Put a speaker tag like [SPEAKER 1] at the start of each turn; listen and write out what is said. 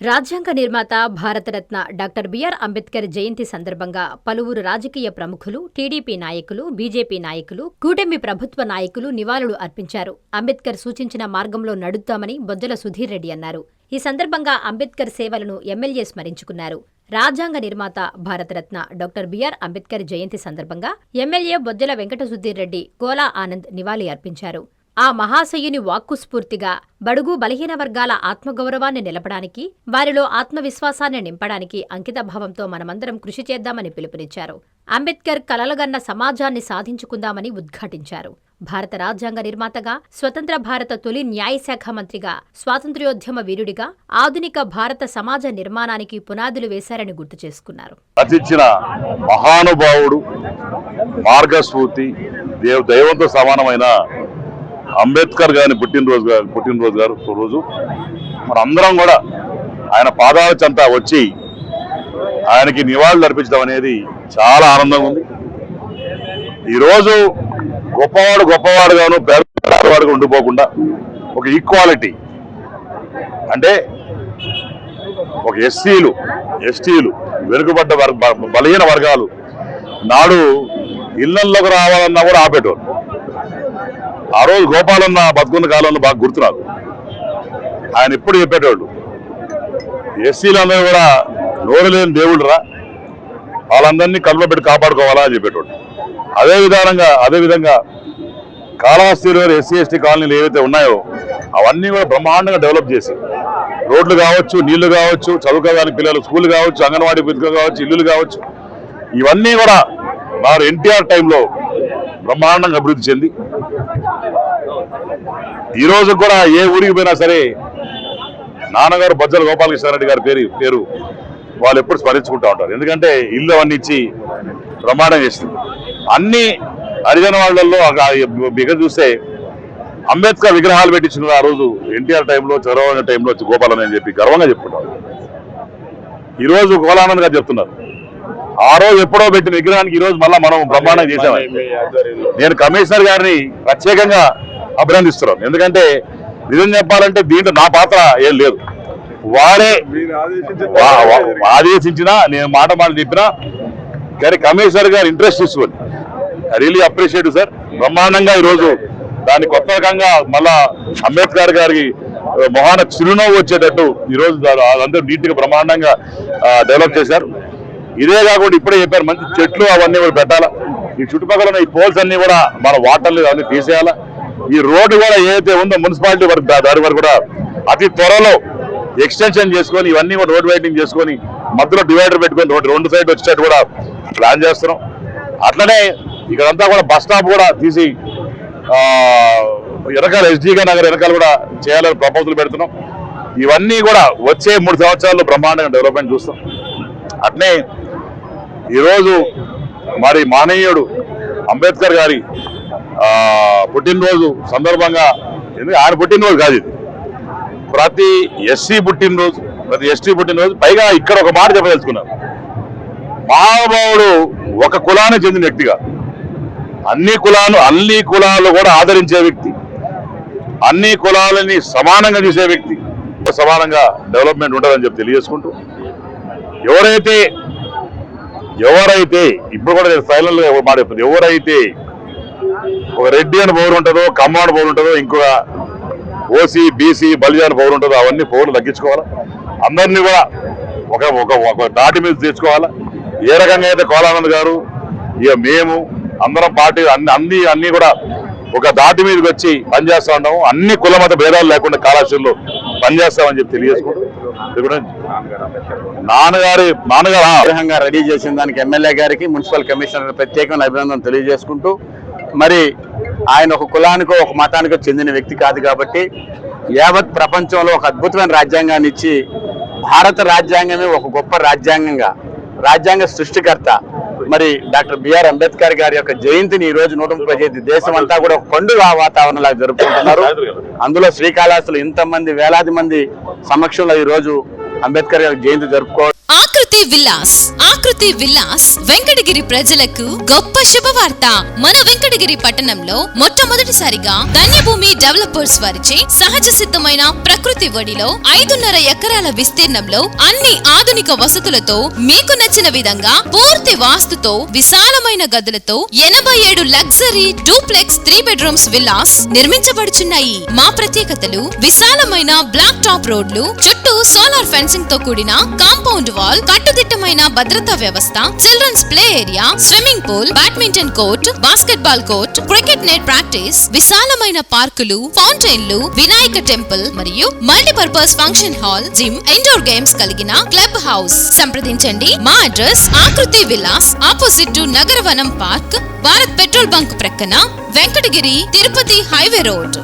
[SPEAKER 1] రాజ్యాంగ నిర్మాత Bharat Ratna doctor BR Ambedkar జయంతి సందర్భంగా పలువురు రాజకీయ ప్రముఖులు, టీడీపీ నాయకులు, బీజేపీ నాయకులు, కూటమి ప్రభుత్వ నాయకులు నివాళులు అర్పించారు. అంబేద్కర్ సూచించిన మార్గంలో నడుద్దామని బొజ్జల సుధీర్ రెడ్డి అన్నారు. ఈ సందర్భంగా అంబేద్కర్ సేవలను ఎమ్మెల్యే స్మరించుకున్నారు. రాజ్యాంగ నిర్మాత భారతరత్న డాక్టర్ బిఆర్ అంబేద్కర్ జయంతి సందర్భంగా ఎమ్మెల్యే బొజ్జల వెంకట సుధీర్ రెడ్డి, కోలా ఆనంద్ నివాళి అర్పించారు. ఆ మహాశయుని వాక్కు స్ఫూర్తిగా బడుగు బలహీన వర్గాల ఆత్మగౌరవాన్ని నిలపడానికి, వారిలో ఆత్మవిశ్వాసాన్ని నింపడానికి అంకితభావంతో మనమందరం కృషి చేద్దామని పిలుపునిచ్చారు. అంబేద్కర్ కలలుగన్న సమాజాన్ని సాధించుకుందామని ఉద్ఘాటించారు. భారత రాజ్యాంగ నిర్మాతగా, స్వతంత్ర భారత తొలి న్యాయశాఖ మంత్రిగా, స్వాతంత్ర్యోద్యమ వీరుడిగా ఆధునిక భారత సమాజ నిర్మాణానికి పునాదులు వేశారని గుర్తు చేసుకున్నారు.
[SPEAKER 2] మహానుభావుడు, మార్గస్ఫూర్తి, దైవంతో సమానమైన అంబేద్కర్ గారిని పుట్టినరోజు రోజు మనందరం కూడా ఆయన పాదాల చెంత వచ్చి ఆయనకి నివాళులు అర్పించడం అనేది చాలా ఆనందంగా ఉంది. ఈరోజు గొప్పవాడుగాను పేదవాడుగా ఉండిపోకుండా ఒక ఈక్వాలిటీ, అంటే ఒక ఎస్సీలు, ఎస్టీలు, వెనుకబడ్డ బలహీన వర్గాలు నాడు ఇళ్లలోకి రావాలన్నా కూడా ఆపేటోరు. ఆ రోజు గోపాలన్న బతుకున్న కాలంలో బాగా గుర్తున్నారు. ఆయన ఎప్పుడు చెప్పేటోళ్ళు, ఎస్సీలందరూ కూడా నోరు లేని దేవుడురా, వాళ్ళందరినీ కళ్ళలో పెట్టి కాపాడుకోవాలా అని చెప్పేటోళ్ళు. అదేవిధంగా కాళహస్తిలో ఎస్సీ ఎస్టీ కాలనీలు ఏవైతే ఉన్నాయో అవన్నీ కూడా బ్రహ్మాండంగా డెవలప్ చేసి, రోడ్లు కావచ్చు, నీళ్లు కావచ్చు, చదువుకోవడానికి పిల్లలు స్కూల్ కావచ్చు, అంగన్వాడీ విద్య కావచ్చు, ఇల్లులు కావచ్చు, ఇవన్నీ కూడా వారు ఎన్టీఆర్ టైంలో బ్రహ్మాండంగా అభివృద్ధి చెంది ఈ రోజు కూడా ఏ ఊరికి పోయినా సరే నాన్నగారు బొజ్జల గోపాలకృష్ణారెడ్డి గారి పేరు వాళ్ళు ఎప్పుడు స్మరించుకుంటూ ఉంటారు. ఎందుకంటే ఇల్లు అవన్నీ ఇచ్చి ప్రమాణం చేస్తుంది. అన్ని హరిజన వాళ్ళల్లో బిగ చూస్తే అంబేద్కర్ విగ్రహాలు పెట్టించిన ఆ రోజు ఎన్టీఆర్ టైంలో, చంద్రబాబు టైంలో గోపాలన్న అని చెప్పి గర్వంగా చెప్పుకుంటారు. ఈరోజు కోలానంద్ గారు చెప్తున్నారు, ఆ రోజు ఎప్పుడో పెట్టిన విగ్రహానికి ఈ రోజు మళ్ళా మనం బ్రహ్మాండం చేశామని. నేను కమిషనర్ గారిని ప్రత్యేకంగా అభినందిస్తున్నాను. ఎందుకంటే నిజం చెప్పాలంటే దీంట్లో నా పాత్ర ఏం లేదు. వారే ఆదేశించినా, నేను మాట చెప్పినా, కానీ కమిషనర్ గారు ఇంట్రెస్ట్ తీసుకొని రియలీ అప్రిషియేట్ సార్. బ్రహ్మాండంగా ఈరోజు దాన్ని కొత్త రకంగా మళ్ళా అంబేద్కర్ గారికి మొహాన చిరునవ్వు వచ్చేటట్టు ఈరోజు అందరూ నీట్గా బ్రహ్మాండంగా డెవలప్ చేశారు. ఇదే కాకుండా ఇప్పుడే చెప్పారు, మంచి చెట్లు అవన్నీ కూడా పెట్టాలా. ఈ చుట్టుపక్కల ఉన్న ఈ పోల్స్ అన్ని కూడా మన వాటర్లు అవన్నీ తీసేయాలా. ఈ రోడ్డు కూడా ఏదైతే ఉందో మున్సిపాలిటీ వరకు దాని వరకు కూడా అతి త్వరలో ఎక్స్టెన్షన్ చేసుకొని ఇవన్నీ కూడా రోడ్ వైడింగ్ చేసుకొని మధ్యలో డివైడర్ పెట్టుకొని రెండు సైడ్ వచ్చేటట్టు కూడా ప్లాన్ చేస్తున్నాం. అట్లనే ఇక్కడంతా కూడా బస్ స్టాప్ కూడా తీసి వెనకాల ఎస్డీగా నగర్ వెనకాల కూడా చేయాలని ప్రపోజల్ పెడుతున్నాం. ఇవన్నీ కూడా వచ్చే 3 సంవత్సరాల్లో బ్రహ్మాండంగా డెవలప్మెంట్ చూస్తాం. అట్నే ఈరోజు మరి మాననీయుడు అంబేద్కర్ గారి పుట్టినరోజు సందర్భంగా, ఎందుకంటే ఆయన పుట్టినరోజు కాదు ఇది, ప్రతి ఎస్సీ పుట్టినరోజు, ప్రతి ఎస్టీ పుట్టినరోజు. పైగా ఇక్కడ ఒక మాట చెప్పదలుచుకున్నారు, మహానుభావుడు ఒక కులానికి చెందిన వ్యక్తిగా అన్ని కులాలు కూడా ఆదరించే వ్యక్తి, అన్ని కులాలని సమానంగా చూసే వ్యక్తి, సమానంగా డెవలప్మెంట్ ఉంటుందని చెప్పి తెలియజేసుకుంటూ, ఎవరైతే ఇప్పుడు కూడా నేను ఫైనల్ గా మాట చెప్తాను, ఎవరైతే ఒక రెడ్డి అని పౌరు ఉంటుందో, కమ్మాడు పౌరు ఉంటుందో, ఇంకొక ఓసీ, బీసీ, బలిజాన్ పౌరు ఉంటుందో అవన్నీ పౌరులు తగ్గించుకోవాలా. అందరినీ కూడా ఒక దాటి మీద తెచ్చుకోవాలా. ఏ రకంగా అయితే కోలానంద్ గారు, ఇక మేము అందరం పార్టీ అన్ని కూడా ఒక దాటి మీదకి వచ్చి పనిచేస్తా ఉంటాము. అన్ని కుల మత భేదాలు లేకుండా కళాశాలలో పనిచేస్తామని చెప్పి తెలియజేసుకుంటూ, నాన్నగారు
[SPEAKER 3] రెడీ చేసిన దానికి ఎమ్మెల్యే గారికి, మున్సిపల్ కమిషనర్ ప్రత్యేకమైన అభినందన తెలియజేసుకుంటూ, మరి ఆయన ఒక కులానికో ఒక మతానికో చెందిన వ్యక్తి కాదు కాబట్టి యావత్ ప్రపంచంలో ఒక అద్భుతమైన రాజ్యాంగాన్ని ఇచ్చి, భారత రాజ్యాంగమే ఒక గొప్ప రాజ్యాంగ సృష్టికర్త మరి డాక్టర్ బిఆర్ అంబేద్కర్ గారి యొక్క జయంతిని ఈ రోజు 135 దేశం అంతా కూడా ఒక పండుగ వాతావరణంలో జరుపుకుంటున్నారు. అందులో శ్రీకాళహస్తిలో ఇంతమంది వేలాది మంది సమక్షంలో ఈ రోజు అంబేద్కర్ గారి జయంతి జరుపుకోవడం.
[SPEAKER 4] ఆకృతి విల్లాస్ వెంకటగిరి ప్రజలకు గొప్ప శుభవార్త. మన వెంకటగిరి పట్టణంలో మొట్టమొదటిసారిగా ధన్యభూమి డెవలపర్స్ వారిచే సహజ సిద్ధమైన ప్రకృతి ఒడిలో 5.5 ఎకరాల విస్తీర్ణంలో అన్ని ఆధునిక వసతులతో మీకు నచ్చిన విధంగా పూర్తి వాస్తుతో విశాలమైన గదులతో 87 లగ్జరీ డూప్లెక్స్ 3 బెడ్రూమ్స్ విల్లాస్ నిర్మించబడుచున్నాయి. మా ప్రత్యేకతలు విశాలమైన బ్లాక్ టాప్ రోడ్లు, చుట్టూ సోలార్ ఫెన్సింగ్ తో కూడిన కాంపౌండ్ వాల్, కట్టుదిట్టమైన భద్రతా వ్యవస్థ, children's play area, swimming pool, badminton court, basketball court, cricket net practice, విశాలమైన పార్కులు, ఫౌంటైన్లు, వినాయక టెంపుల్ మరియు multipurpose function hall, gym, indoor games కలిగిన క్లబ్ హౌస్. సంప్రదించండి. మా address Akruti Vilas, opposite to Nagaravanam park, Bharat petrol bunk ప్రక్కన, వెంకటగిరి తిరుపతి హైవే రోడ్.